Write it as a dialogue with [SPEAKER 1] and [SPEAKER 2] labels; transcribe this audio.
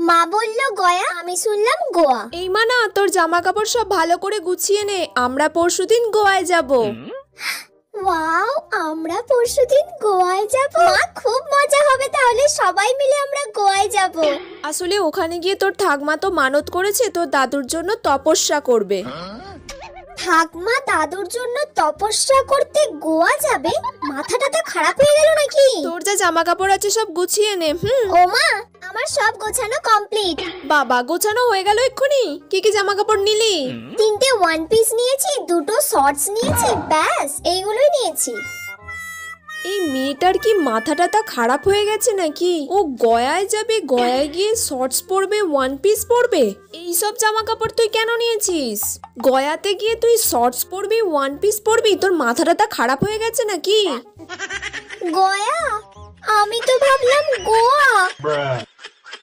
[SPEAKER 1] মা বললো গয়া, আমি শুনলাম গোয়া।
[SPEAKER 2] এই মানা, তোর জামা কাপড় সব ভালো করে গুছিয়ে নে, আমরা পরশুদিন গোয়ায় যাব।
[SPEAKER 1] ওয়াও, আমরা পরশুদিন গোয়ায় যাব। মা, খুব মজা হবে তাহলে, সবাই মিলে আমরা গোয়ায় যাব।
[SPEAKER 2] আসলে ওখানে গিয়ে তোর ঠাকমা তো মানত করেছে তোর দাদুর জন্য তপস্যা করবে।
[SPEAKER 1] ঠাকমা দাদুর জন্য তপস্যা করতে গোয়া যাবে? মাথাটা তো খারাপ হয়ে গেল নাকি?
[SPEAKER 2] তোর যা জামা কাপড় আছে সব গুছিয়ে নে।
[SPEAKER 1] ও মা, আমার সব গোছানো কমপ্লিট।
[SPEAKER 2] বাবা, গোছানো হয়ে গেল এক্ষুনি? কি কি জামা কাপড় নিলি?
[SPEAKER 1] 3টে ওয়ান পিস নিয়েছি, 2টো শর্টস নিয়েছি, ব্যাস এইগুলোই নিয়েছি।
[SPEAKER 2] এই মেয়েটার কি মাথাটা তা খারাপ হয়ে গেছে নাকি? ও গয়ায় যাবে, গয়ায় গিয়ে শর্টস পরবে, ওয়ান পিস পরবে। এই সব জামা কাপড় তুই কেন নিয়েছিস? গয়াতে গিয়ে তুই শর্টস পরবি, ওয়ান পিস পরবি? তোর মাথাটা তা খারাপ হয়ে গেছে নাকি?
[SPEAKER 1] গয়া? আমি তো ভাবলাম গোয়া।